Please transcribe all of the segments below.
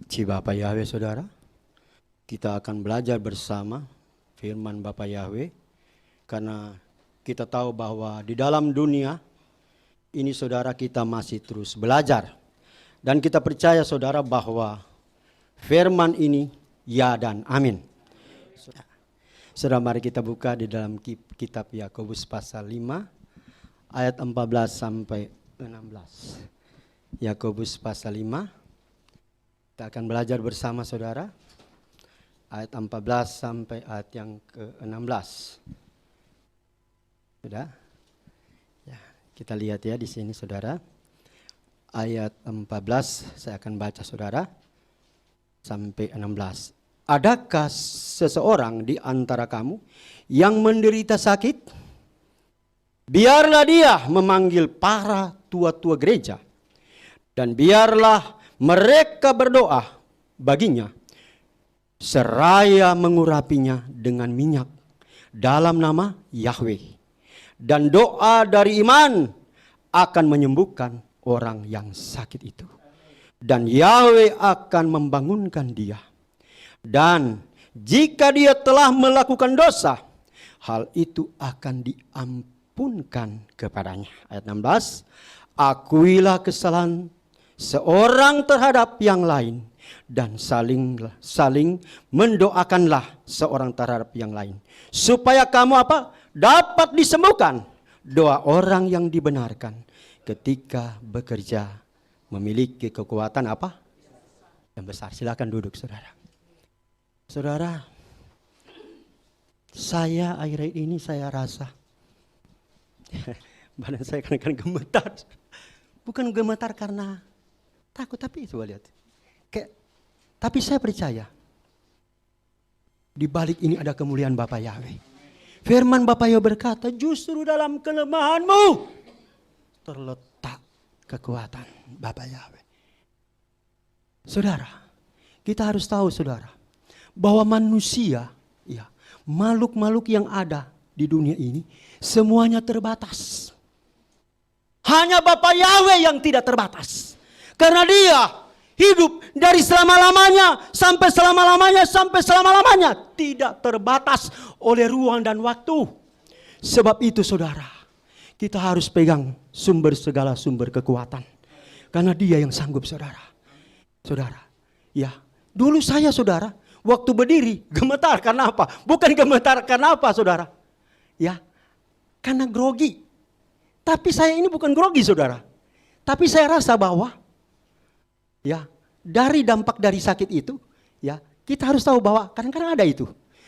Ci Bapak Yahweh, saudara, kita akan belajar bersama firman Bapak Yahweh, karena kita tahu bahwa di dalam dunia ini, saudara, kita masih terus belajar. Dan kita percaya, saudara, bahwa firman ini ya dan amin. Saudara, mari kita buka di dalam kitab Yakobus pasal 5 ayat 14 sampai 16. Yakobus pasal 5. Kita akan belajar bersama, saudara, ayat 14 sampai ayat yang ke-16. Sudah? Ya, kita lihat ya di sini, saudara. Ayat 14 saya akan baca, saudara, sampai 16. Adakah seseorang di antara kamu yang menderita sakit? Biarlah dia memanggil para tua-tua gereja, dan biarlah mereka berdoa baginya, seraya mengurapinya dengan minyak dalam nama Yahweh. Dan doa dari iman akan menyembuhkan orang yang sakit itu. Dan Yahweh akan membangunkan dia. Dan jika dia telah melakukan dosa, hal itu akan diampunkan kepadanya. Ayat 16, akuilah kesalahan seorang terhadap yang lain, dan saling mendoakanlah seorang terhadap yang lain, supaya kamu apa? Dapat disembuhkan. Doa orang yang dibenarkan ketika bekerja memiliki kekuatan apa? Yang besar. Silakan duduk, saudara. Saudara, saya akhir ini saya rasa badan saya kadang-kadang gemetar. Bukan gemetar karena takut, tapi itu lihat. Tapi saya percaya di balik ini ada kemuliaan Bapak Yahweh. Firman Bapak Yahweh berkata, justru dalam kelemahanmu terletak kekuatan Bapak Yahweh. Saudara, kita harus tahu, saudara, bahwa manusia, ya, makhluk-makhluk yang ada di dunia ini semuanya terbatas. Hanya Bapak Yahweh yang tidak terbatas. Karena dia hidup dari selama-lamanya sampai selama-lamanya sampai selama-lamanya, tidak terbatas oleh ruang dan waktu. Sebab itu, saudara, kita harus pegang sumber segala sumber kekuatan. Karena dia yang sanggup, saudara. Saudara, ya, dulu saya, saudara, waktu berdiri gemetar karena apa? Bukan gemetar karena apa, saudara? Ya, karena grogi. Tapi saya ini bukan grogi, saudara. Tapi saya rasa bahwa, ya, dari dampak dari sakit itu, ya, kita harus tahu bahwa kadang-kadang ada itu.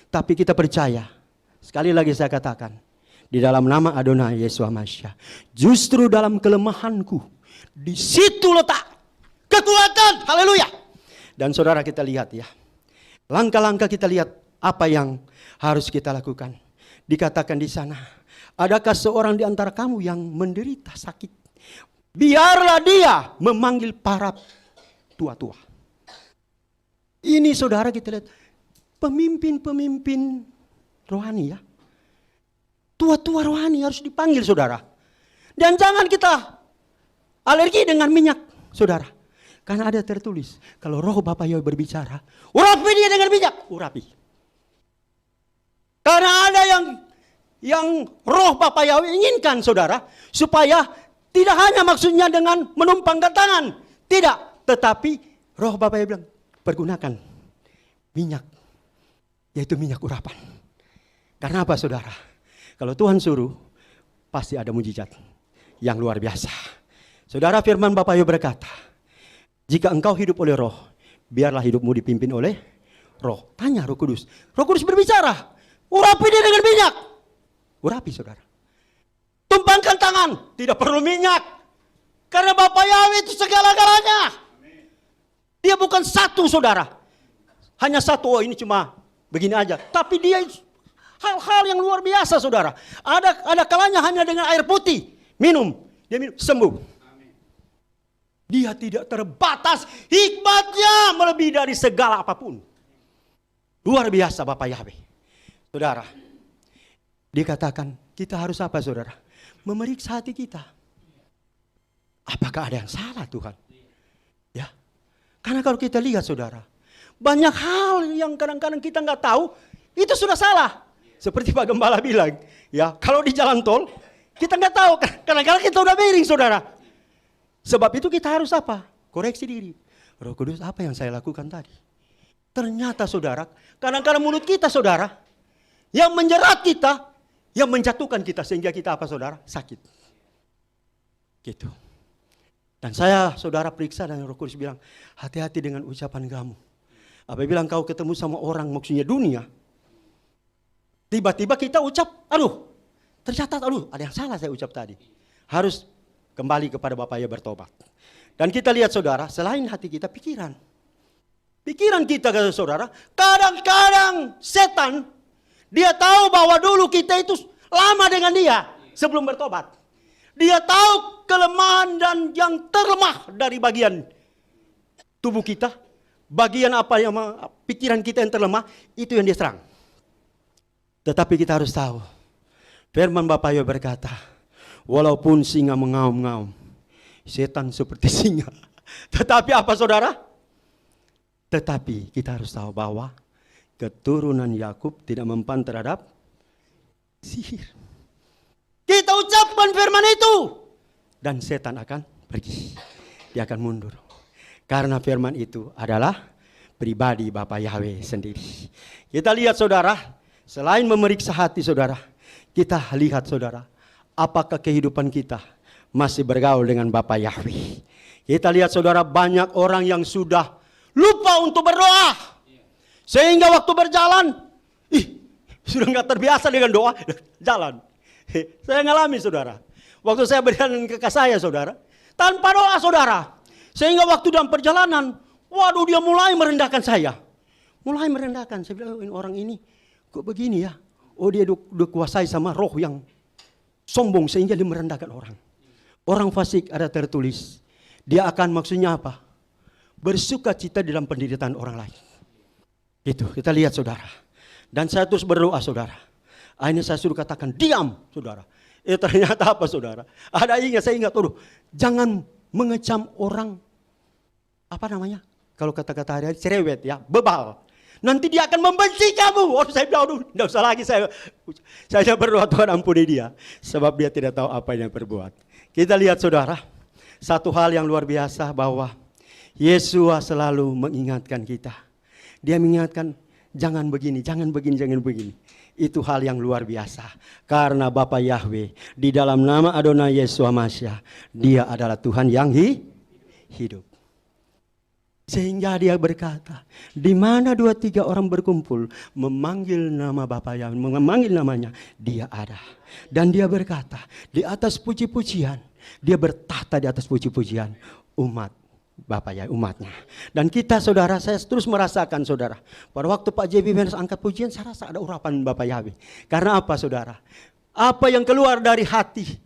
Tapi kita percaya, sekali lagi saya katakan, di dalam nama Adonai Yesus Masya, justru dalam kelemahanku, di situ letak kekuatan. Haleluya. Dan saudara, kita lihat ya, langkah-langkah kita lihat apa yang harus kita lakukan. Dikatakan di sana, adakah seorang di antara kamu yang menderita sakit? Biarlah dia memanggil para tua-tua. Ini, saudara, kita lihat pemimpin-pemimpin rohani, ya. Tua-tua rohani harus dipanggil, saudara. Dan jangan kita alergi dengan minyak, saudara. Karena ada tertulis, kalau roh Bapak Yahweh berbicara, urapi dia dengan minyak, urapi. Karena ada yang roh Bapak Yahweh inginkan, saudara, supaya tidak hanya maksudnya dengan menumpangkan tangan, tidak, tetapi roh Bapak Yahweh bilang, pergunakan minyak, yaitu minyak urapan. Karena apa, saudara? Kalau Tuhan suruh, pasti ada mujizat yang luar biasa. Saudara, firman Bapak Yahweh berkata, jika engkau hidup oleh roh, biarlah hidupmu dipimpin oleh roh. Tanya Roh Kudus. Roh Kudus berbicara, urapi dia dengan minyak. Urapi, saudara. Tumpangkan tangan, tidak perlu minyak. Karena Bapak Yahweh itu segala-galanya. Dia bukan satu, saudara. Hanya satu, oh ini cuma begini aja. Tapi dia hal-hal yang luar biasa, saudara. Ada kalanya hanya dengan air putih. Minum, dia minum, sembuh. Dia tidak terbatas, hikmatnya melebihi dari segala apapun. Luar biasa Bapak Yahweh. Saudara, dikatakan kita harus apa, saudara? Memeriksa hati kita. apakah ada yang salah Tuhan? Ya, karena kalau kita lihat saudara, banyak hal yang kadang-kadang kita nggak tahu, itu sudah salah. Seperti Pak Gembala bilang, ya kalau di jalan tol, kita nggak tahu, kadang-kadang kita udah miring saudara. Sebab itu kita harus apa? Koreksi diri. Roh Kudus, apa yang saya lakukan tadi? Ternyata saudara, kadang-kadang mulut kita saudara, yang menjerat kita, yang menjatuhkan kita, sehingga kita apa saudara? Sakit. Gitu. Dan saya saudara periksa dan Roh Kudus bilang, hati-hati dengan ucapan kamu. Apabila engkau ketemu sama orang, maksudnya dunia, tiba-tiba kita ucap, aduh, tercatat, aduh, ada yang salah saya ucap tadi. Harus kembali kepada Bapa ya bertobat. Dan kita lihat saudara, selain hati kita, pikiran. Pikiran kita kata saudara, kadang-kadang setan, dia tahu bahwa dulu kita itu lama dengan dia sebelum bertobat. Dia tahu kelemahan dan yang terlemah dari bagian tubuh kita. Bagian apa yang pikiran kita yang terlemah, itu yang dia serang. Tetapi kita harus tahu, firman Bapa Yahweh berkata, walaupun singa mengaum-ngaum, setan seperti singa. Tetapi apa saudara? Tetapi kita harus tahu bahwa keturunan Yakub tidak mempan terhadap sihir. Kita ucapkan firman itu, dan setan akan pergi. Dia akan mundur. Karena firman itu adalah pribadi Bapa Yahweh sendiri. Kita lihat saudara, selain memeriksa hati saudara, kita lihat saudara, apakah kehidupan kita masih bergaul dengan Bapa Yahweh. Kita lihat saudara, banyak orang yang sudah lupa untuk berdoa. Sehingga waktu berjalan, sudah nggak terbiasa dengan doa, jalan. Saya ngalami saudara. Waktu saya berjalan ke kakak saya saudara, tanpa doa saudara. Sehingga waktu dalam perjalanan, waduh dia mulai merendahkan saya. Mulai merendahkan, saya bilang orang ini kok begini ya. Oh dia udah kuasai sama roh yang sombong sehingga dia merendahkan orang. Orang fasik ada tertulis, dia akan maksudnya apa? Bersuka cita dalam penderitaan orang lain. Itu kita lihat saudara. Dan saya terus berdoa saudara. Akhirnya saya suruh katakan diam saudara. Ternyata apa saudara? Saya ingat, jangan mengecam orang, apa namanya? Kalau kata-kata hari-hari cerewet ya, bebal. Nanti dia akan membenci kamu. Saya bilang, tidak usah lagi saya berdoa Tuhan ampuni dia. Sebab dia tidak tahu apa yang berbuat. Kita lihat saudara, satu hal yang luar biasa bahwa Yesus selalu mengingatkan kita. Dia mengingatkan, jangan begini, jangan begini, jangan begini. Itu hal yang luar biasa. Karena Bapa Yahweh, di dalam nama Adonai Yeshua Mashiach, dia adalah Tuhan yang hidup. Sehingga dia berkata, di mana 2-3 orang berkumpul, memanggil nama Bapa Yahweh, memanggil namanya, dia ada. Dan dia berkata, di atas puji-pujian, dia bertahta di atas puji-pujian umat Bapak ya, umatnya. Dan kita saudara, saya terus merasakan saudara, pada waktu Pak JB Menes angkat pujian, saya rasa ada urapan Bapak Yahweh. Karena apa saudara? Apa yang keluar dari hati,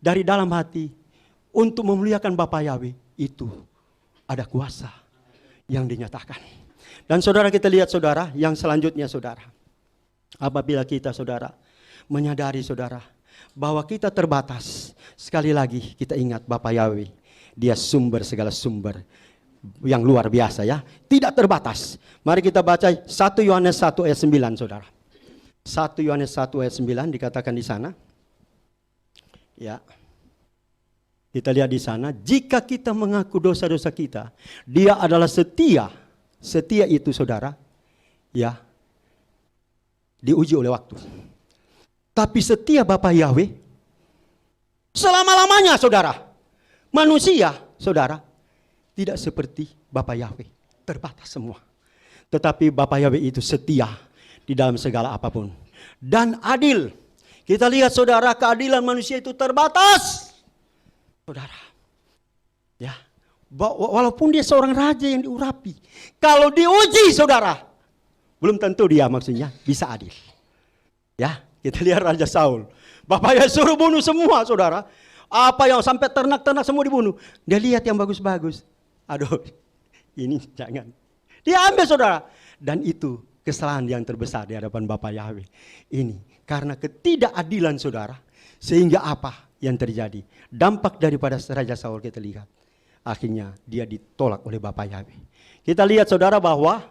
dari dalam hati, untuk memuliakan Bapak Yahweh, itu ada kuasa yang dinyatakan. Dan saudara kita lihat saudara, yang selanjutnya saudara, apabila kita saudara, menyadari saudara, bahwa kita terbatas, sekali lagi kita ingat Bapak Yahweh, dia sumber segala sumber yang luar biasa ya. Tidak terbatas. Mari kita baca 1 Yohanes 1 ayat 9 saudara. 1 Yohanes 1 ayat 9 dikatakan di sana. Ya. Kita lihat di sana. Jika kita mengaku dosa-dosa kita, dia adalah setia. Setia itu saudara. Ya. Diuji oleh waktu. Tapi setia Bapa Yahweh selama-lamanya saudara. Manusia, saudara, tidak seperti Bapa Yahweh, terbatas semua. Tetapi Bapa Yahweh itu setia di dalam segala apapun. Dan adil. Kita lihat saudara, keadilan manusia itu terbatas. Saudara, ya, walaupun dia seorang raja yang diurapi, kalau diuji saudara, belum tentu dia maksudnya bisa adil. Ya, kita lihat Raja Saul. Bapak Yahweh suruh bunuh semua saudara. Apa yang sampai ternak-ternak semua dibunuh. Dia lihat yang bagus-bagus. Aduh, ini jangan. Dia ambil saudara. Dan itu kesalahan yang terbesar di hadapan Bapa Yahweh. Ini karena ketidakadilan saudara. Sehingga apa? yang terjadi? Dampak daripada Raja Saul kita lihat. Akhirnya dia ditolak oleh Bapa Yahweh. Kita lihat saudara bahwa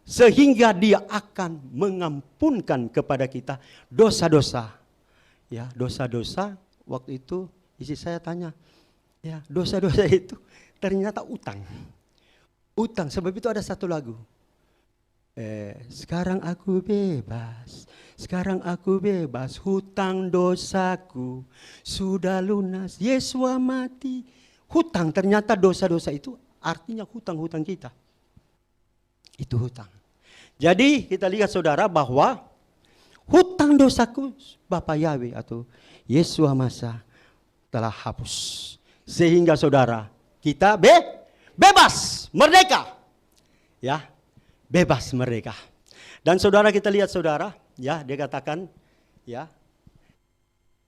sehingga dia akan mengampunkan kepada kita dosa-dosa. Ya, dosa-dosa waktu itu istri saya tanya, ya dosa-dosa itu ternyata utang. Utang, sebab itu ada satu lagu. Sekarang aku bebas, hutang dosaku sudah lunas, Yesus mati. Hutang, ternyata dosa-dosa itu artinya hutang-hutang kita. Itu hutang. Jadi kita lihat saudara bahwa hutang dosaku Bapa Yahweh atau Yesus Masa telah hapus. Sehingga saudara kita bebas, merdeka. Ya, bebas merdeka. Dan saudara kita lihat saudara, ya dia katakan, ya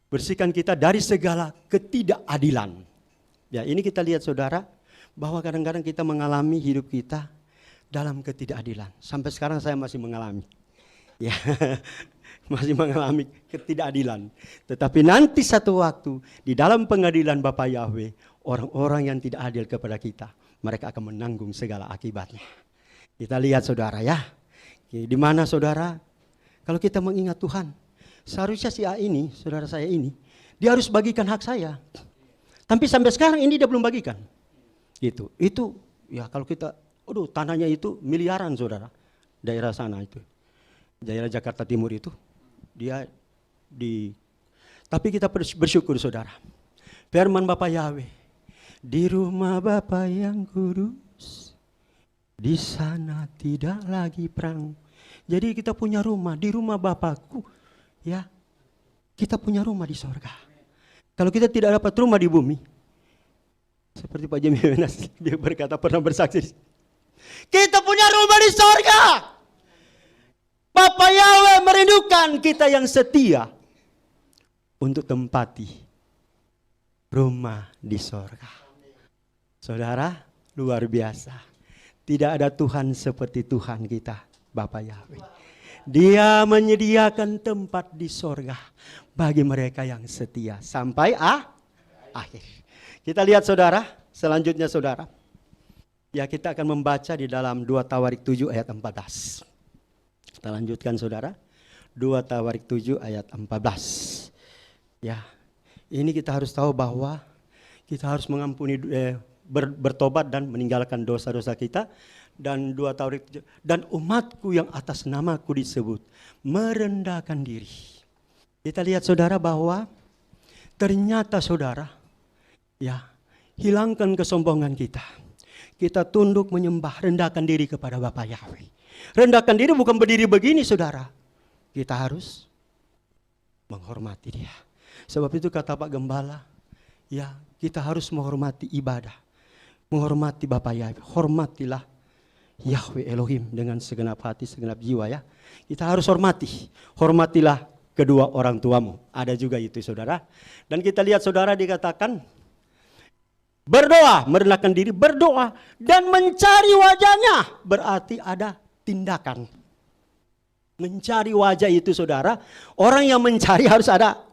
bersihkan kita dari segala ketidakadilan. Ya ini kita lihat saudara, bahwa kadang-kadang kita mengalami hidup kita dalam ketidakadilan. Sampai sekarang saya masih mengalami. Ya, masih mengalami ketidakadilan. Tetapi nanti satu waktu di dalam pengadilan Bapa Yahweh, orang-orang yang tidak adil kepada kita, mereka akan menanggung segala akibatnya. Kita lihat saudara ya. Di mana saudara, kalau kita mengingat Tuhan, seharusnya si A ini, saudara saya ini, dia harus bagikan hak saya. Tapi sampai sekarang ini dia belum bagikan. Itu ya kalau kita, tanahnya itu miliaran saudara. Daerah sana itu. Daerah Jakarta Timur itu. Tapi kita bersyukur saudara. Firman Bapa Yahweh. Di rumah Bapa yang kudus, di sana tidak lagi perang. Jadi kita punya rumah, di rumah Bapakku. Ya, kita punya rumah di sorga. Kalau kita tidak dapat rumah di bumi, seperti Pak Jemi Wenas, dia berkata pernah bersaksi, kita punya rumah di sorga. Bapa Yahweh merindukan kita yang setia untuk tempati rumah di sorga. Saudara, luar biasa. Tidak ada Tuhan seperti Tuhan kita, Bapa Yahweh. Dia menyediakan tempat di sorga bagi mereka yang setia sampai akhir. Kita lihat saudara, selanjutnya saudara. Ya kita akan membaca di dalam 2 Tawarik 7 ayat 14. Kita lanjutkan saudara. 2 Tawarik 7 ayat 14. Ya, ini kita harus tahu bahwa kita harus mengampuni, bertobat dan meninggalkan dosa-dosa kita. Dan 2 Tawarik 7, dan umatku yang atas namaku disebut merendahkan diri. Kita lihat saudara bahwa ternyata saudara, ya hilangkan kesombongan kita. Kita tunduk menyembah, rendahkan diri kepada Bapa Yahweh. Rendahkan diri bukan berdiri begini saudara. Kita harus menghormati dia. Sebab itu kata Pak Gembala, ya kita harus menghormati ibadah. Menghormati Bapa Yahweh. Hormatilah Yahweh Elohim dengan segenap hati, segenap jiwa ya. Kita harus hormati. Hormatilah kedua orang tuamu. Ada juga itu saudara. Dan kita lihat saudara dikatakan berdoa, merendahkan diri, berdoa dan mencari wajahnya. Berarti ada tindakan. Mencari wajah itu saudara, orang yang mencari harus ada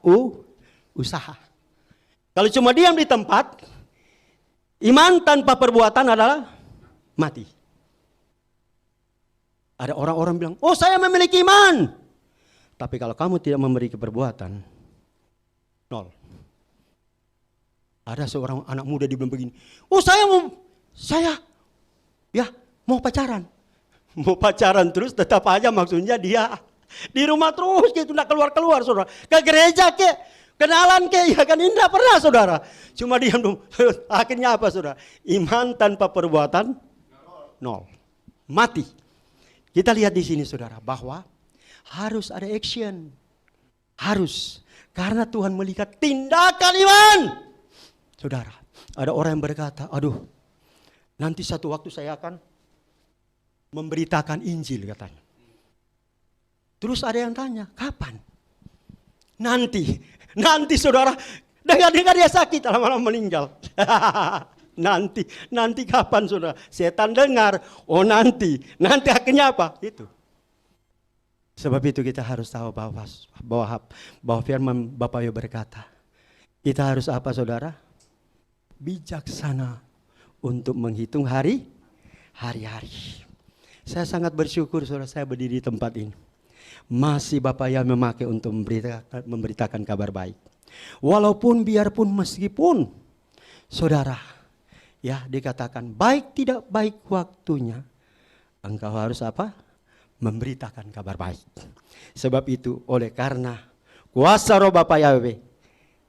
usaha. Kalau cuma diam di tempat, iman tanpa perbuatan adalah mati. Ada orang-orang bilang, oh saya memiliki iman. Tapi kalau kamu tidak memiliki perbuatan, nol. Ada seorang anak muda dia bilang begini, oh saya mau pacaran. Mau pacaran terus tetap aja maksudnya dia di rumah terus gitu, tidak keluar-keluar saudara. Ke gereja kenalan ya kan ini tidak pernah saudara. Cuma diam dong. Akhirnya apa saudara? Iman tanpa perbuatan, nol. Mati. Kita lihat di sini saudara bahwa harus ada action. Harus. Karena Tuhan melihat tindakan iman. Saudara, ada orang yang berkata, aduh nanti satu waktu saya akan memberitakan Injil katanya. Terus ada yang tanya, kapan? Nanti saudara, dengar dia sakit lama-lama meninggal. Nanti kapan saudara? Setan dengar, oh nanti akhirnya apa? Itu. Sebab itu kita harus tahu bahwa firman Bapa Yahweh berkata, Kita harus apa saudara? Bijaksana untuk menghitung hari-hari. Saya sangat bersyukur saudara saya berdiri di tempat ini. Masih Bapak yang memakai untuk memberitakan kabar baik. Walaupun biarpun meskipun saudara ya dikatakan baik tidak baik waktunya, engkau harus apa? Memberitakan kabar baik. Sebab itu oleh karena kuasa roh Bapak Yahweh,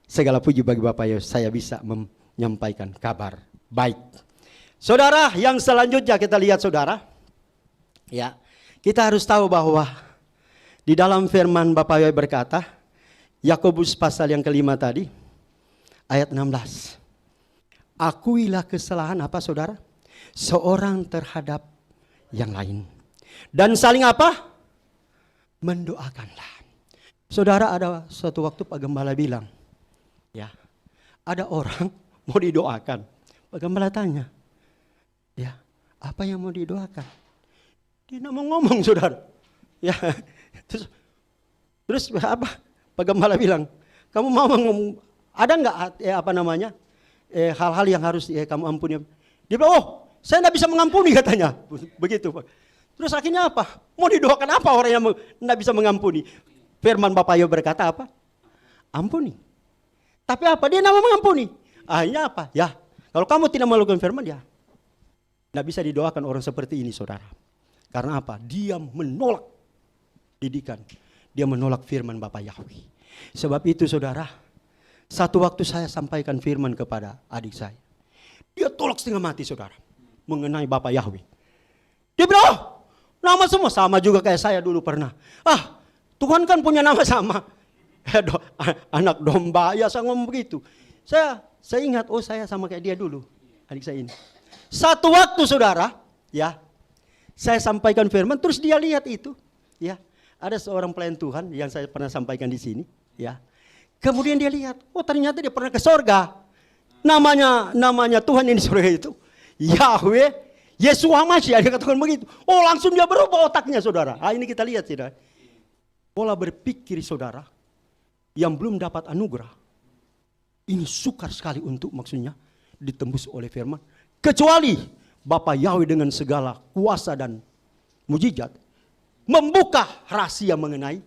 segala puji bagi Bapak Yahweh, saya bisa menyampaikan kabar baik. Saudara, yang selanjutnya kita lihat saudara, ya kita harus tahu bahwa di dalam firman Bapak Yahweh berkata, Yakobus pasal yang kelima tadi, ayat 16. Akuilah kesalahan apa saudara? Seorang terhadap yang lain. Dan saling apa? Mendoakanlah. Saudara, ada suatu waktu Pak Gembala bilang, ya ada orang mau didoakan. Pak Gembala tanya, ya apa yang mau didoakan? Dia tidak mau ngomong saudara. Ya, terus apa? Pak Gembala bilang, kamu mau ngomong, ada nggak hal-hal yang harus kamu ampuni? Dia bilang, oh saya tidak bisa mengampuni katanya. Begitu Pak. Terus akhirnya apa? Mau didoakan apa orang yang tidak bisa mengampuni? Firman Bapak Yahweh berkata apa? Ampuni. Tapi apa? Dia tidak mau mengampuni. Akhirnya apa? Ya, kalau kamu tidak melakukan firman, ya tidak bisa didoakan orang seperti ini saudara. Karena apa? Dia menolak didikan. Dia menolak firman Bapak Yahweh. Sebab itu saudara, satu waktu saya sampaikan firman kepada adik saya. Dia tolak setengah mati saudara. Mengenai Bapak Yahweh. Dia bilang, oh, nama semua sama juga kayak saya dulu pernah. Tuhan kan punya nama sama. Anak domba, ya saya ngomong begitu. Saya ingat, oh saya sama kayak dia dulu. Adik saya ini. Satu waktu saudara, ya, saya sampaikan firman, terus dia lihat itu. Ya, ada seorang pelayan Tuhan yang saya pernah sampaikan di sini. Ya, kemudian dia lihat, oh ternyata dia pernah ke sorga. Namanya Tuhan yang di sorga itu Yahweh Yeshua Mashiach, dia katakan begitu. Oh langsung dia berubah otaknya saudara. Ini kita lihat saudara. Pola berpikir saudara yang belum dapat anugerah, ini sukar sekali untuk maksudnya ditembus oleh firman. Kecuali Bapak Yahweh dengan segala kuasa dan mujizat membuka rahasia mengenai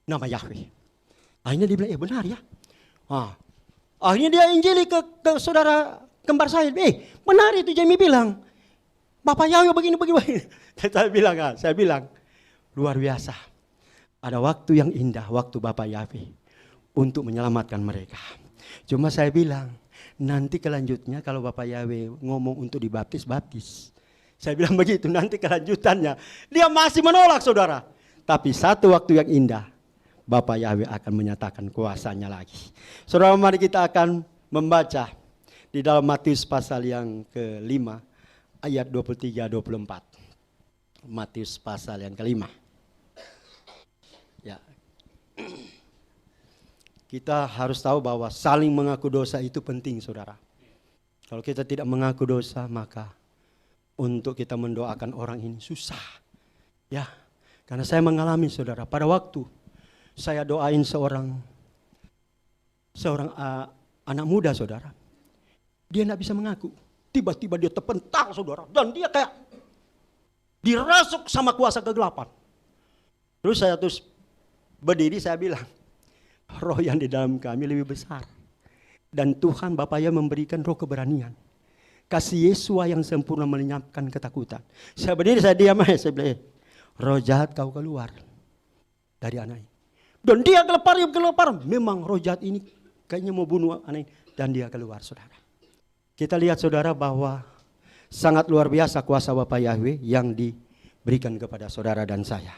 nama Yahweh. Akhirnya dia bilang, benar ya. Akhirnya dia injili ke saudara kembar saya. Benar itu Jamie bilang. Bapak Yahweh begini. Saya bilang, luar biasa. Ada waktu yang indah, waktu Bapak Yahweh untuk menyelamatkan mereka. Cuma saya bilang, nanti kelanjutnya kalau Bapak Yahweh ngomong untuk dibaptis. Saya bilang begitu, nanti kelanjutannya. Dia masih menolak saudara. Tapi satu waktu yang indah, Bapak Yahweh akan menyatakan kuasanya lagi. Saudara, mari kita akan membaca di dalam Matius pasal yang ke-5. Ayat 23-24. Matius pasal yang kelima. Ya. Kita harus tahu bahwa saling mengaku dosa itu penting saudara. Kalau kita tidak mengaku dosa, maka untuk kita mendoakan orang ini susah. Ya, karena saya mengalami saudara, pada waktu saya doain seorang anak muda saudara. Dia tidak bisa mengaku. Tiba-tiba dia terpental saudara. Dan dia kayak dirasuk sama kuasa kegelapan. Terus saya berdiri, saya bilang, roh yang di dalam kami lebih besar. Dan Tuhan Bapa yang memberikan roh keberanian. Kasih Yesus yang sempurna melenyapkan ketakutan. Saya berdiri, saya diam aja. Saya bilang, roh jahat kau keluar dari anak ini. Dan dia gelepar. Memang roh jahat ini kayaknya mau bunuh anak ini. Dan dia keluar saudara. Kita lihat saudara bahwa sangat luar biasa kuasa Bapak Yahweh yang diberikan kepada saudara dan saya.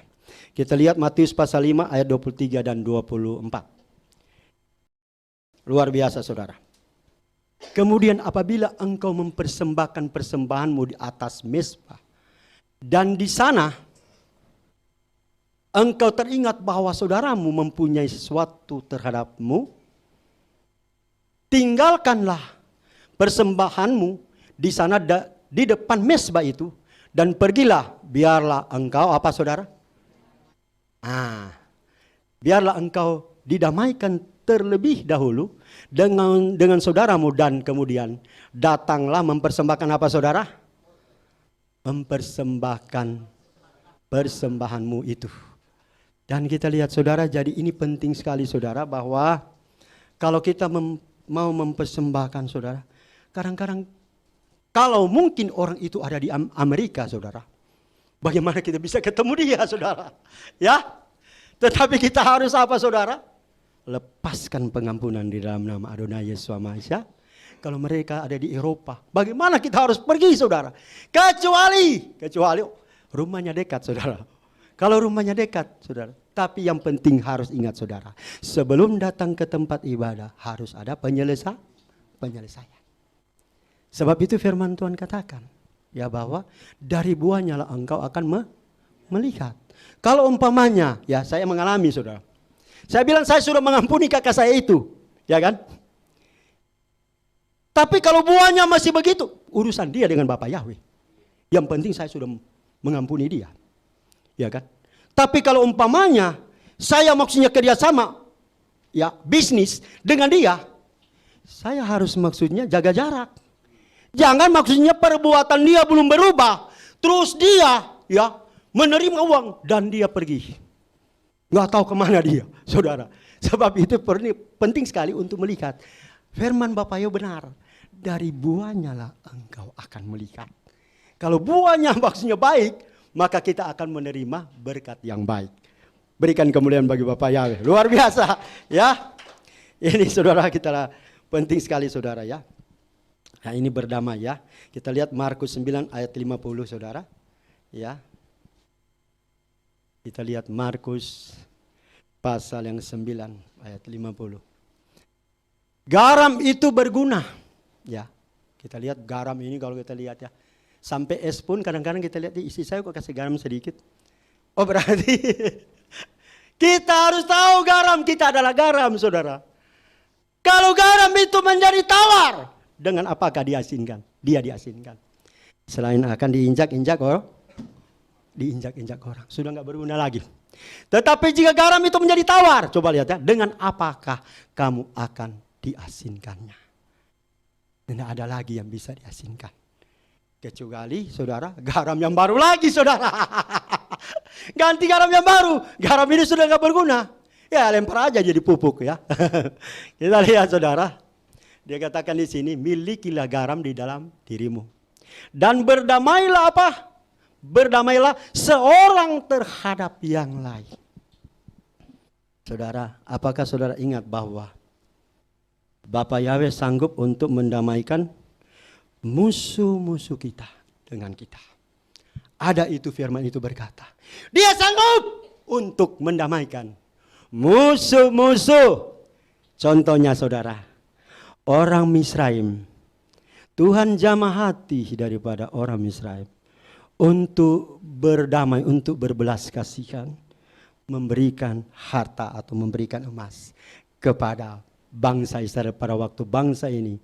Kita lihat Matius pasal 5 ayat 23 dan 24. Luar biasa saudara. Kemudian apabila engkau mempersembahkan persembahanmu di atas mezbah, dan di sana engkau teringat bahwa saudaramu mempunyai sesuatu terhadapmu, tinggalkanlah persembahanmu di sana di depan mezbah itu, dan pergilah, biarlah engkau apa saudara? Biarlah engkau didamaikan terlebih dahulu, dengan saudaramu dan kemudian datanglah mempersembahkan apa saudara? Mempersembahkan persembahanmu itu. Dan kita lihat saudara, jadi ini penting sekali saudara, bahwa kalau kita mau mempersembahkan saudara, kadang-kadang kalau mungkin orang itu ada di Amerika saudara, bagaimana kita bisa ketemu dia saudara? Ya, tetapi kita harus apa saudara? Lepaskan pengampunan di dalam nama Adonai Yesus Maha. Kalau mereka ada di Eropa, bagaimana kita harus pergi saudara? Kecuali rumahnya dekat saudara. Kalau rumahnya dekat saudara. Tapi yang penting harus ingat saudara, sebelum datang ke tempat ibadah harus ada penyelesaian. Sebab itu firman Tuhan katakan, ya, bahwa dari buahnya lah engkau akan melihat. Kalau umpamanya, ya saya mengalami saudara. Saya bilang saya sudah mengampuni kakak saya itu, ya kan? Tapi kalau buahnya masih begitu, urusan dia dengan Bapak Yahweh. Yang penting saya sudah mengampuni dia, ya kan? Tapi kalau umpamanya saya maksudnya kerjasama, ya bisnis dengan dia, saya harus maksudnya jaga jarak. Jangan maksudnya perbuatan dia belum berubah, terus dia ya menerima uang dan dia pergi. Nggak tahu kemana dia, saudara. Sebab itu penting sekali untuk melihat. Firman Bapak Yahweh benar. Dari buahnya lah engkau akan melihat. Kalau buahnya maksudnya baik, maka kita akan menerima berkat yang baik. Berikan kemuliaan bagi Bapak Yahweh. Luar biasa, ya. Ini saudara kita lah, penting sekali saudara ya. Nah ini berdamai ya. Kita lihat Markus 9 ayat 50 saudara. Ya. Kita lihat Markus pasal yang 9 ayat 50. Garam itu berguna. Ya. Kita lihat garam ini kalau kita lihat ya. Sampai es pun kadang-kadang kita lihat istri saya kok kasih garam sedikit. Oh berarti kita harus tahu garam kita adalah garam saudara. Kalau garam itu menjadi tawar, dengan apakah diasinkan? Dia diasinkan. Selain akan diinjak-injak diinjak-injak orang. Sudah nggak berguna lagi. Tetapi jika garam itu menjadi tawar, coba lihat ya, dengan apakah kamu akan diasinkannya? Tidak ada lagi yang bisa diasinkan. Kecuali saudara, garam yang baru lagi saudara. Ganti garam yang baru. Garam ini sudah nggak berguna. Ya lempar aja jadi pupuk ya. Kita lihat saudara. Dia katakan di sini, milikilah garam di dalam dirimu. Dan berdamailah apa? Berdamailah seorang terhadap yang lain. Saudara, apakah saudara ingat bahwa Bapak Yahweh sanggup untuk mendamaikan musuh-musuh kita dengan kita? Ada itu firman itu berkata, dia sanggup untuk mendamaikan musuh-musuh. Contohnya saudara, orang Misraim. Tuhan jamah hati daripada orang Misraim untuk berdamai, untuk berbelas kasihan, memberikan harta atau memberikan emas kepada bangsa Israel pada waktu bangsa ini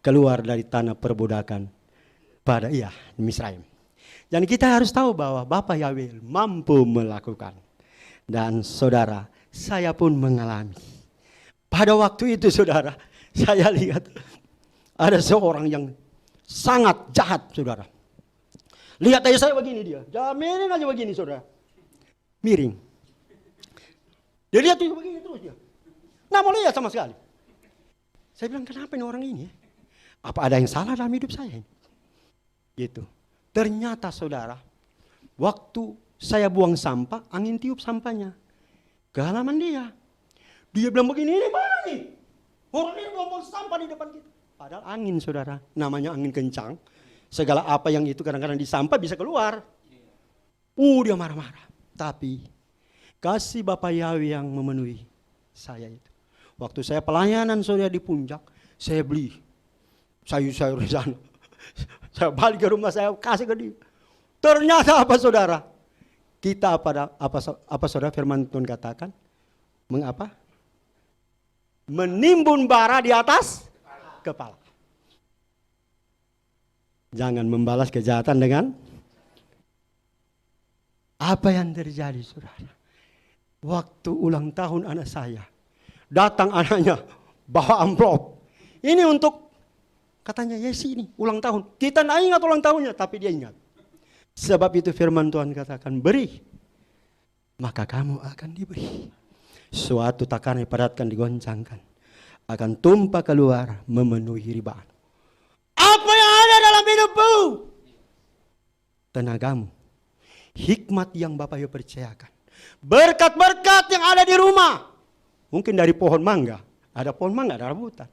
keluar dari tanah perbudakan pada Misraim. Dan kita harus tahu bahwa Bapak Yahweh mampu melakukan. Dan saudara, saya pun mengalami. Pada waktu itu saudara, saya lihat ada seorang yang sangat jahat saudara. Lihat aja saya begini dia. Jaminin aja begini saudara. Miring. Dia lihat itu begini terus dia. Nggak mau lihat sama sekali. Saya bilang kenapa ini orang ini? Apa ada yang salah dalam hidup saya ini? Gitu. Ternyata saudara, waktu saya buang sampah, angin tiup sampahnya ke halaman dia. Dia bilang begini, ini mana nih? Orang ini buang sampah di depan kita. Padahal angin saudara, namanya angin kencang. Segala apa yang itu kadang-kadang di sampah bisa keluar. Dia marah-marah. Tapi kasih Bapak Yahweh yang memenuhi saya itu. Waktu saya pelayanan saudara di puncak, saya beli sayur-sayur di sana. Saya balik ke rumah saya kasih ke dia. Ternyata apa saudara? Kita apa saudara firman Tuhan katakan? Mengapa? Menimbun bara di atas kepala. Jangan membalas kejahatan dengan apa yang terjadi saudara. Waktu ulang tahun anak saya, datang anaknya bawa amplop. Ini untuk katanya Yesi ini ulang tahun. Kita tidak ingat ulang tahunnya, tapi dia ingat. Sebab itu firman Tuhan katakan, beri, maka kamu akan diberi. Suatu takaran dipadatkan, digoncangkan, akan tumpah keluar memenuhi ribaan. Apa yang ada dalam hidupmu? Tenagamu, hikmat yang Bapak Ibu percayakan, berkat-berkat yang ada di rumah. Mungkin dari pohon mangga, ada pohon mangga, ada rambutan.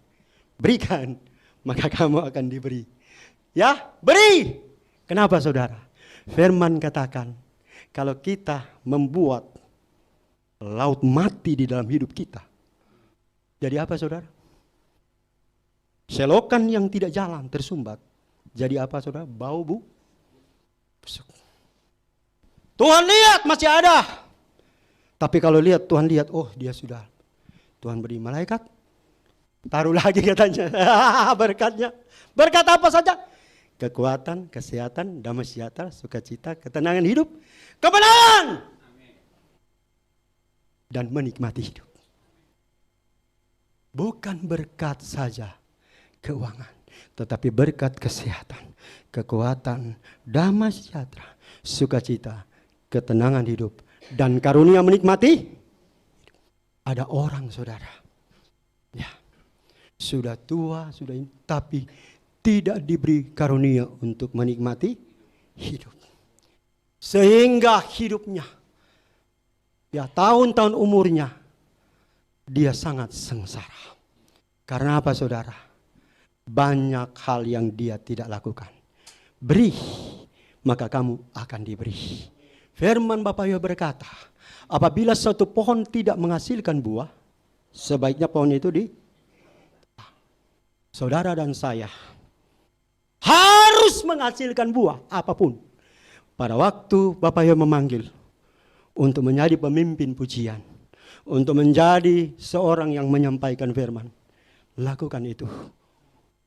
Berikan, maka kamu akan diberi. Ya, beri. Kenapa saudara? Firman katakan, kalau kita membuat laut mati di dalam hidup kita, jadi apa saudara? Selokan yang tidak jalan tersumbat. Jadi apa saudara? Bau busuk. Tuhan lihat masih ada. Tapi kalau lihat, Tuhan lihat, oh dia sudah. Tuhan beri malaikat, taruh lagi katanya. Berkatnya. Berkat apa saja? Kekuatan, kesehatan, damai sejahtera, sukacita, ketenangan hidup, kemenangan. Dan menikmati hidup. Bukan berkat saja keuangan, tetapi berkat kesehatan, kekuatan, damai sejahtera, sukacita, ketenangan hidup, dan karunia menikmati. Ada orang saudara, ya, sudah tua, sudah ini, tapi tidak diberi karunia untuk menikmati hidup. Sehingga hidupnya, ya tahun-tahun umurnya, dia sangat sengsara. Karena apa saudara? Banyak hal yang dia tidak lakukan. Beri, maka kamu akan diberi. Firman Bapak Ibu berkata, apabila suatu pohon tidak menghasilkan buah, sebaiknya pohon itu saudara dan saya harus menghasilkan buah apapun. Pada waktu Bapak Ibu memanggil untuk menjadi pemimpin pujian, untuk menjadi seorang yang menyampaikan firman, lakukan itu.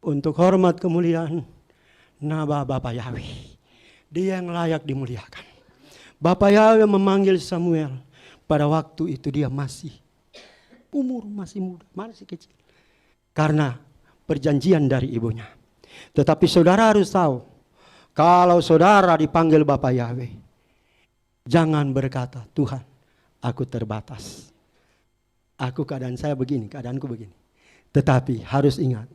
Untuk hormat kemuliaan nama Bapak Yahweh. Dia yang layak dimuliakan. Bapak Yahweh memanggil Samuel. Pada waktu itu dia masih masih muda, masih kecil. Karena perjanjian dari ibunya. Tetapi saudara harus tahu, kalau saudara dipanggil Bapak Yahweh, jangan berkata, Tuhan, aku terbatas. Aku keadaan saya begini, keadaanku begini. Tetapi harus ingat,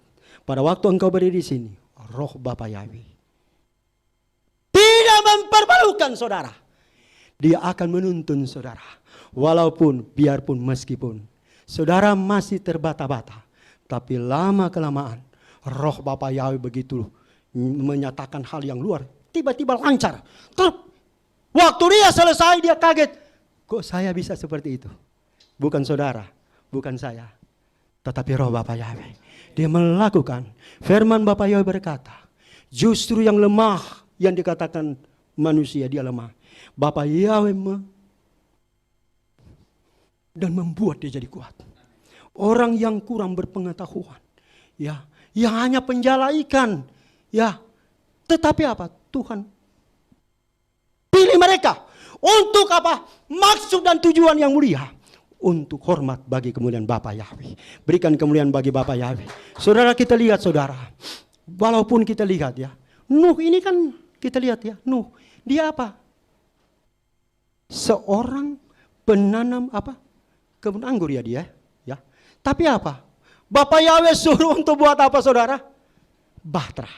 pada waktu engkau berdiri di sini, roh Bapak Yahweh tidak mempermalukan saudara. Dia akan menuntun saudara. Walaupun, biarpun, meskipun saudara masih terbata-bata, tapi lama-kelamaan roh Bapak Yahweh begitu menyatakan hal yang luar, tiba-tiba lancar. Waktu dia selesai, dia kaget. Kok saya bisa seperti itu? Bukan saudara, bukan saya, tetapi roh Bapak Yahweh. Dia melakukan. Firman Bapak Yahweh berkata, justru yang lemah, yang dikatakan manusia dia lemah, Bapak Yahweh dan membuat dia jadi kuat. Orang yang kurang berpengetahuan, ya, yang hanya penjala ikan, ya, tetapi apa? Tuhan pilih mereka untuk apa? Maksud dan tujuan yang mulia, untuk hormat bagi kemuliaan Bapa Yahweh. Berikan kemuliaan bagi Bapa Yahweh. Saudara, kita lihat saudara, walaupun kita lihat ya, Nuh ini kan kita lihat ya, Nuh dia apa? Seorang penanam apa? Kebun anggur ya dia, ya. Tapi apa? Bapak Yahweh suruh untuk buat apa saudara? Bahtera.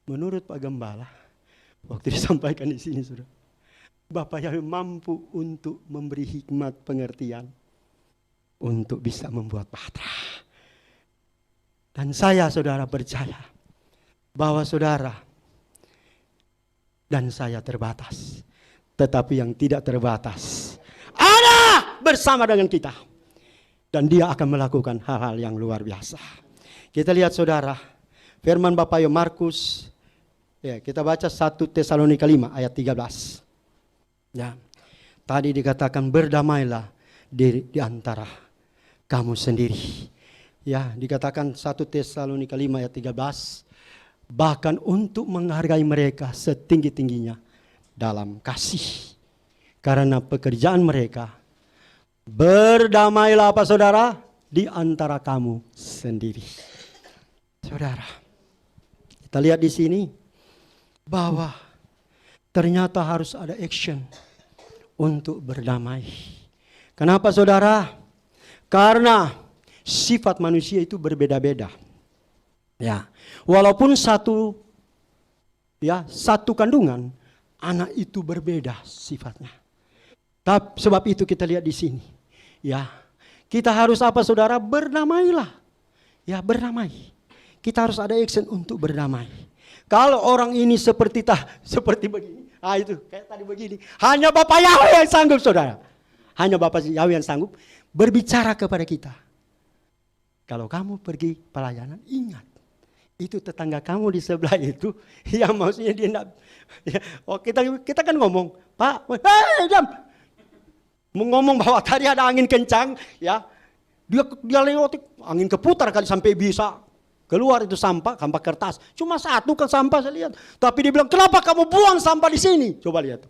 Menurut Pak Gembala, waktu disampaikan di sini saudara, Bapak Yahweh mampu untuk memberi hikmat pengertian untuk bisa membuat bahtera. Dan saya saudara percaya bahwa saudara dan saya terbatas, tetapi yang tidak terbatas ada bersama dengan kita, dan dia akan melakukan hal-hal yang luar biasa. Kita lihat saudara, firman Bapak Yo Markus, ya, kita baca 1 Tesalonika 5 ayat 13. Ya, tadi dikatakan berdamailah di antara kamu sendiri. Ya, dikatakan 1 Tesalonika 5 ayat 13, bahkan untuk menghargai mereka setinggi-tingginya dalam kasih. Karena pekerjaan mereka Berdamailah apa saudara? Di antara kamu sendiri. Saudara, kita lihat di sini bahwa ternyata harus ada action untuk berdamai. Kenapa saudara? Karena sifat manusia itu berbeda-beda. Ya, walaupun satu kandungan, anak itu berbeda sifatnya. Tapi sebab itu kita lihat di sini, ya, kita harus apa saudara? Berdamailah. Ya, berdamai. Kita harus ada action untuk berdamai. Kalau orang ini seperti begini, itu kayak tadi begini, hanya Bapak Yahweh yang sanggup saudara. Hanya Bapak Yahweh yang sanggup berbicara kepada kita. Kalau kamu pergi pelayanan, ingat. Itu tetangga kamu di sebelah itu, yang maksudnya dia enggak, ya, kita kan ngomong, Pak, jam. Ngomong bahwa tadi ada angin kencang, ya, dia lewat, angin keputar kali sampai bisa keluar itu sampah kertas. Cuma satu kan sampah saya lihat. Tapi dia bilang, kenapa kamu buang sampah di sini? Coba lihat.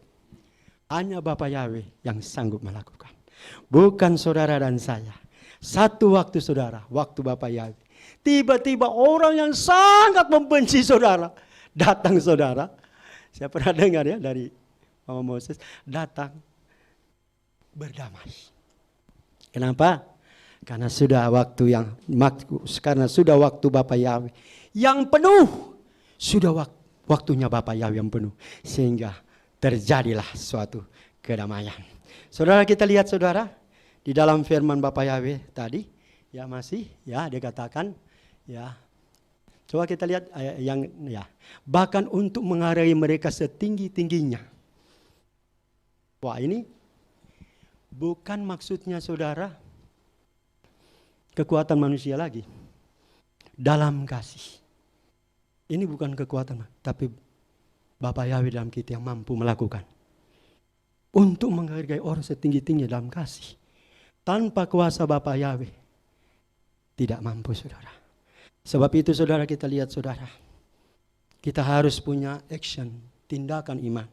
Hanya Bapak Yahweh yang sanggup melakukan. Bukan saudara dan saya. Satu waktu saudara, waktu Bapak Yahweh. Tiba-tiba orang yang sangat membenci saudara. Datang saudara. Saya pernah dengar ya dari Mama Moses. Datang berdamai. Kenapa? Karena sudah waktu Bapak Yahweh yang penuh. Sudah waktunya Bapak Yahweh yang penuh. Sehingga terjadilah suatu kedamaian. Saudara, kita lihat saudara. Di dalam firman Bapak Yahweh tadi. Ya masih ya dikatakan. Ya, coba kita lihat yang ya, bahkan untuk menghargai mereka setinggi-tingginya. Wah, ini bukan maksudnya saudara kekuatan manusia lagi. Dalam kasih. Ini bukan kekuatan, tapi Bapak Yahweh dalam kita yang mampu melakukan. Untuk menghargai orang setinggi-tingginya dalam kasih. Tanpa kuasa Bapak Yahweh tidak mampu saudara. Sebab itu saudara, kita lihat saudara, kita harus punya action, tindakan iman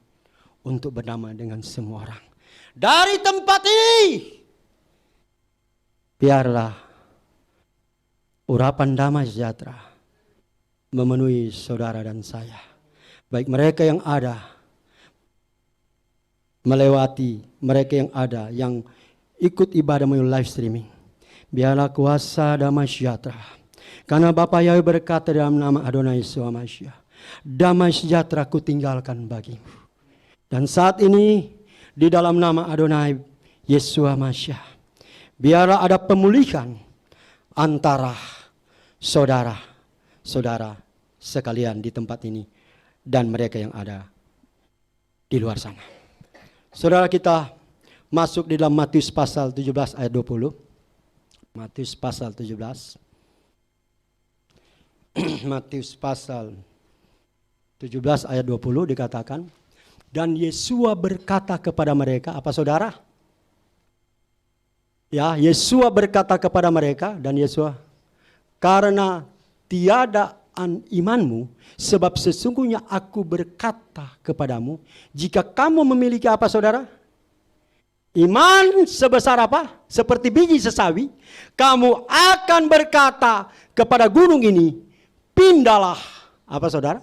untuk berdamai dengan semua orang. Dari tempat ini, biarlah urapan damai sejahtera memenuhi saudara dan saya. Baik mereka yang ada, melewati mereka yang ada, yang ikut ibadah melalui live streaming. Biarlah kuasa damai sejahtera. Karena Bapak Yahweh berkata dalam nama Adonai Yeshua Mashiach, damai sejahtera ku tinggalkan bagimu. Dan saat ini di dalam nama Adonai Yeshua Mashiach, biarlah ada pemulihan antara saudara-saudara sekalian di tempat ini dan mereka yang ada di luar sana. Saudara, kita masuk di dalam Matius pasal 17 ayat 20. Matius pasal 17. Matius pasal 17 ayat 20 dikatakan, dan Yesua berkata kepada mereka, apa saudara? Ya, Yesua berkata kepada mereka, dan Yesua, karena tiada imanmu, sebab sesungguhnya aku berkata kepadamu, jika kamu memiliki apa saudara? Iman sebesar apa? Seperti biji sesawi, kamu akan berkata kepada gunung ini, pindahlah, apa saudara?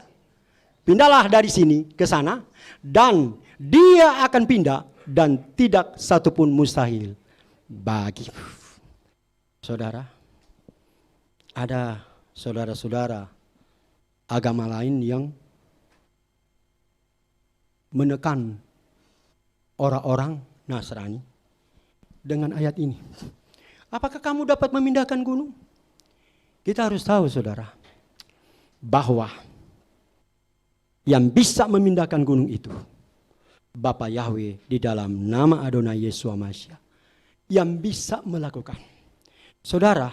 Pindahlah dari sini ke sana, dan dia akan pindah, dan tidak satupun mustahil bagimu. Saudara, ada saudara-saudara agama lain yang menekan orang-orang Nasrani dengan ayat ini. Apakah kamu dapat memindahkan gunung? Kita harus tahu saudara, bahwa yang bisa memindahkan gunung itu Bapa Yahweh di dalam nama Adonai Yeshua Mashiach yang bisa melakukan. Saudara,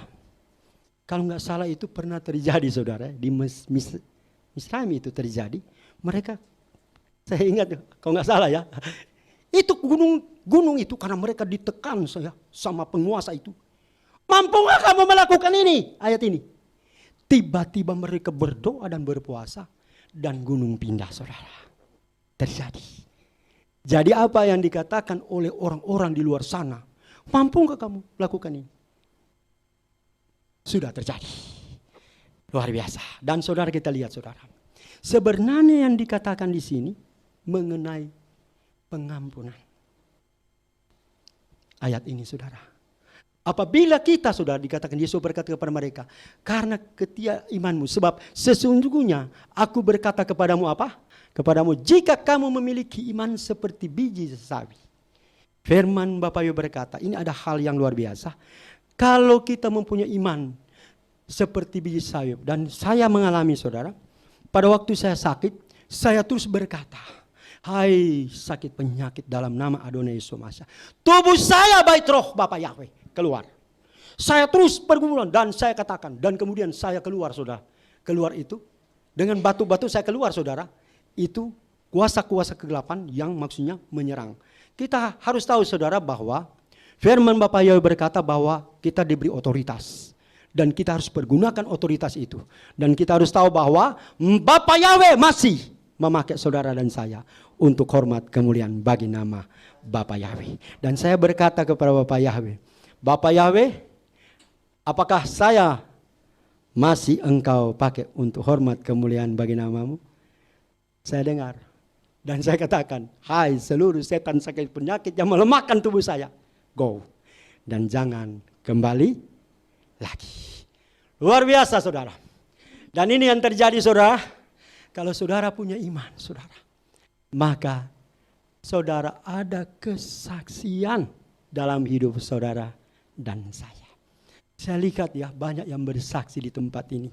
kalau nggak salah itu pernah terjadi saudara di Misraim itu terjadi. Mereka, saya ingat kalau nggak salah ya, itu gunung itu karena mereka ditekan sama penguasa itu. Mampu nggak kamu melakukan ini? Ayat ini. Tiba-tiba mereka berdoa dan berpuasa dan gunung pindah saudara. Terjadi. Jadi apa yang dikatakan oleh orang-orang di luar sana Mampu nggak kamu lakukan ini? Sudah terjadi. Luar biasa. Dan saudara, kita lihat saudara. Sebenarnya yang dikatakan di sini mengenai pengampunan. Ayat ini saudara. Apabila kita saudara, dikatakan Yesus berkata kepada mereka, karena ketia imanmu, sebab sesungguhnya aku berkata kepadamu apa? Kepadamu, jika kamu memiliki iman seperti biji sawi. Firman Bapak Yesus berkata, ini ada hal yang luar biasa. Kalau kita mempunyai iman seperti biji sawi, dan saya mengalami saudara, pada waktu saya sakit, saya terus berkata, hai sakit penyakit dalam nama Adonai Yesus Masias, tubuh saya baik roh Bapak Yahweh keluar. Saya terus pergumulan dan saya katakan, dan kemudian saya keluar saudara. Keluar itu dengan batu-batu saya keluar saudara. Itu kuasa-kuasa kegelapan yang maksudnya menyerang. Kita harus tahu saudara bahwa firman Bapak Yahweh berkata bahwa kita diberi otoritas. Dan kita harus pergunakan otoritas itu. Dan kita harus tahu bahwa Bapak Yahweh masih memakai saudara dan saya untuk hormat kemuliaan bagi nama Bapak Yahweh. Dan saya berkata kepada Bapak Yahweh, Bapak Yahweh, apakah saya masih engkau pakai untuk hormat kemuliaan bagi namamu? Saya dengar. Dan saya katakan, hai seluruh setan sakit penyakit yang melemahkan tubuh saya, go. Dan jangan kembali lagi. Luar biasa saudara. Dan ini yang terjadi saudara. Kalau saudara punya iman saudara, maka saudara ada kesaksian dalam hidup saudara dan saya. Saya lihat ya banyak yang bersaksi di tempat ini.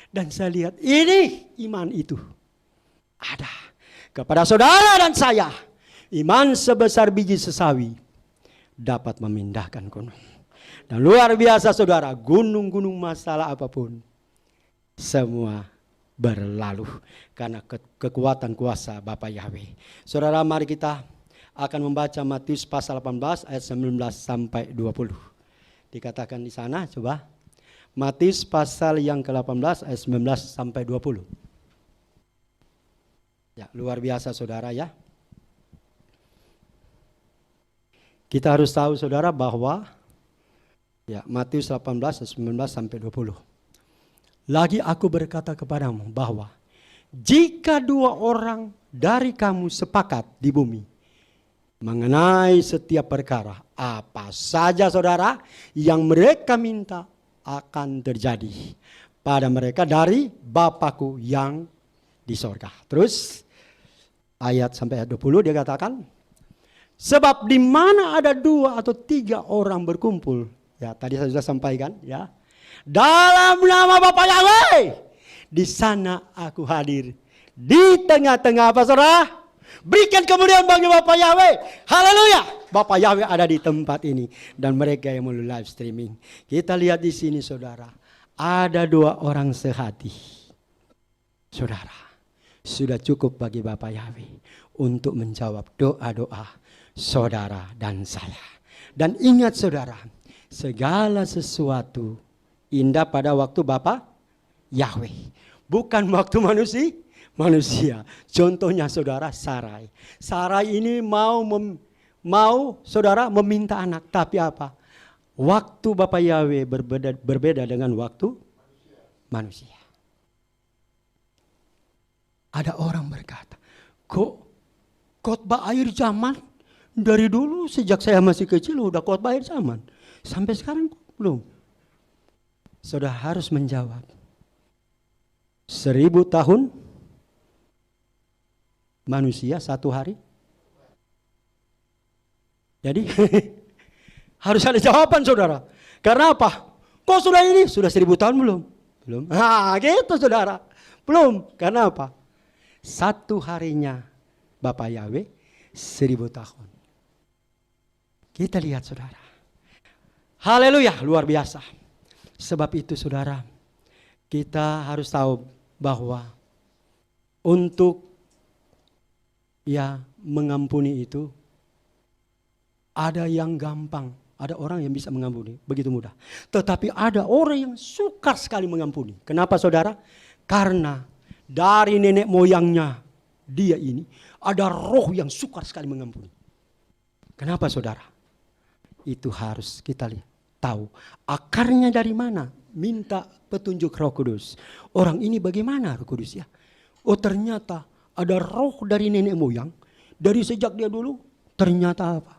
Dan saya lihat ini iman itu ada kepada saudara dan saya. Iman sebesar biji sesawi dapat memindahkan gunung. Dan luar biasa saudara, gunung-gunung masalah apapun semua berlalu karena kekuatan kuasa Bapa Yahweh. Saudara, mari kita akan membaca Matius pasal 18 ayat 19 sampai 20. Dikatakan di sana, coba. Matius pasal yang ke-18 ayat 19 sampai 20. Ya, luar biasa saudara ya. Kita harus tahu saudara bahwa ya, Matius 18 ayat 19 sampai 20. Lagi aku berkata kepadamu bahwa jika dua orang dari kamu sepakat di bumi mengenai setiap perkara, apa saja saudara yang mereka minta akan terjadi pada mereka dari Bapakku yang di sorga. Terus ayat sampai ayat 20 dia katakan, sebab di mana ada dua atau tiga orang berkumpul, ya tadi saya sudah sampaikan ya, dalam nama Bapa Yahweh, di sana aku hadir di tengah-tengah apa saudara? Berikan kemuliaan bagi Bapak Yahweh. Haleluya. Bapak Yahweh ada di tempat ini. Dan mereka yang melalui live streaming. Kita lihat di sini saudara. Ada dua orang sehati. Saudara. Sudah cukup bagi Bapak Yahweh. Untuk menjawab doa-doa saudara dan saya. Dan ingat saudara. Segala sesuatu indah pada waktu Bapak Yahweh. Bukan waktu manusia. Contohnya saudara Sarai. Sarai ini mau saudara meminta anak. Tapi apa? Waktu Bapak Yahweh berbeda dengan waktu manusia. Ada orang berkata, kok khotbah akhir zaman? Dari dulu sejak saya masih kecil udah khotbah akhir zaman. Sampai sekarang belum. Saudara harus menjawab. 1000 tahun manusia satu hari. Jadi harus ada jawaban saudara. Karena apa? Kok sudah ini? Sudah 1000 tahun belum? Belum. Nah gitu saudara. Belum. Karena apa? Satu harinya Bapak Yahweh 1000 tahun. Kita lihat saudara. Haleluya, luar biasa. Sebab itu saudara, kita harus tahu bahwa untuk ya mengampuni itu ada yang gampang, ada orang yang bisa mengampuni begitu mudah. Tetapi ada orang yang sukar sekali mengampuni. Kenapa saudara? Karena dari nenek moyangnya dia ini ada roh yang sukar sekali mengampuni. Kenapa saudara? Itu harus kita lihat, tahu akarnya dari mana. Minta petunjuk Roh Kudus. Orang ini bagaimana Roh Kudus ya? Oh ternyata ada roh dari nenek moyang. Dari sejak dia dulu ternyata apa?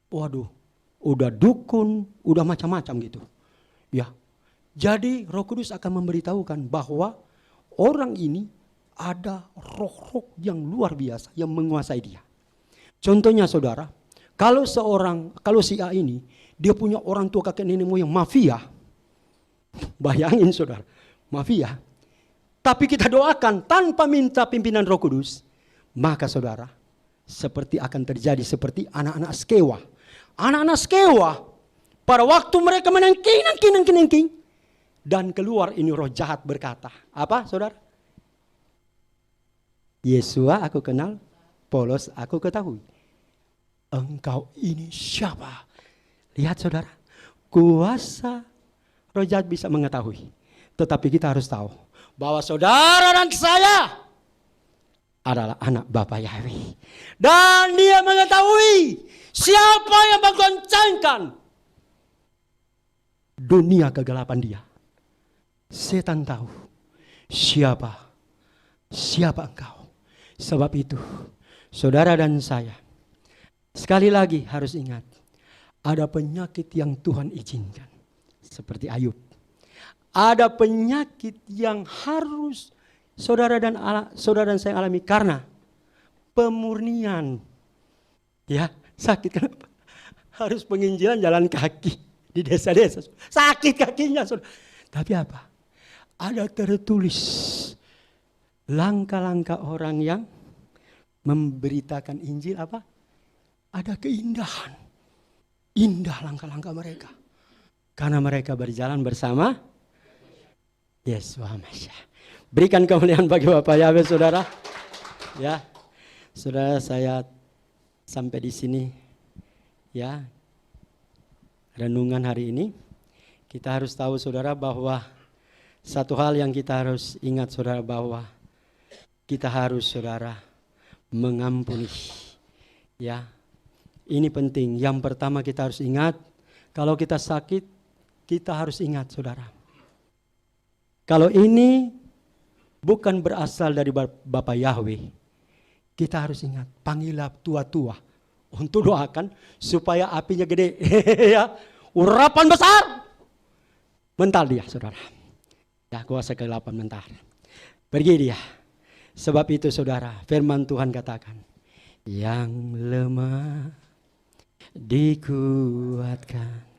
Waduh, udah dukun, udah macam-macam gitu. Ya, jadi Roh Kudus akan memberitahukan bahwa orang ini ada roh-roh yang luar biasa yang menguasai dia. Contohnya saudara, kalau si A ini dia punya orang tua kakek nenek moyang mafia. Bayangin saudara, mafia. Tapi kita doakan tanpa minta pimpinan Roh Kudus, maka saudara, seperti akan terjadi seperti anak-anak Skewa. Anak-anak Skewa pada waktu mereka menengking dan keluar ini roh jahat berkata, apa saudara? Yesua aku kenal, Polos aku ketahui. Engkau ini siapa? Lihat saudara, kuasa roh jahat bisa mengetahui. Tetapi kita harus tahu bahwa saudara dan saya adalah anak Bapa Yahweh. Dan dia mengetahui siapa yang menggoncangkan dunia kegelapan dia. Setan tahu siapa engkau. Sebab itu saudara dan saya sekali lagi harus ingat, ada penyakit yang Tuhan izinkan. Seperti Ayub. Ada penyakit yang harus saudara dan saya alami karena pemurnian. Ya, sakit kenapa? Harus penginjilan jalan kaki di desa-desa. Sakit kakinya saudara. Tapi apa? Ada tertulis langkah-langkah orang yang memberitakan Injil apa? Ada keindahan. Indah langkah-langkah mereka. Karena mereka berjalan bersama Yesus Masya. Berikan kemuliaan bagi Bapak Yahweh saudara. Ya, saudara saya sampai di sini. Ya, renungan hari ini. Kita harus tahu saudara bahwa satu hal yang kita harus ingat saudara bahwa kita harus saudara mengampuni. Ya, ini penting. Yang pertama kita harus ingat, kalau kita sakit, kita harus ingat saudara. Kalau ini bukan berasal dari Bapa Yahweh, kita harus ingat, panggillah tua-tua untuk doakan supaya apinya gede. Ya, urapan besar. Mental dia saudara. Ya, kuasa kegelapan mental. Pergi dia. Sebab itu saudara, firman Tuhan katakan, yang lemah dikuatkan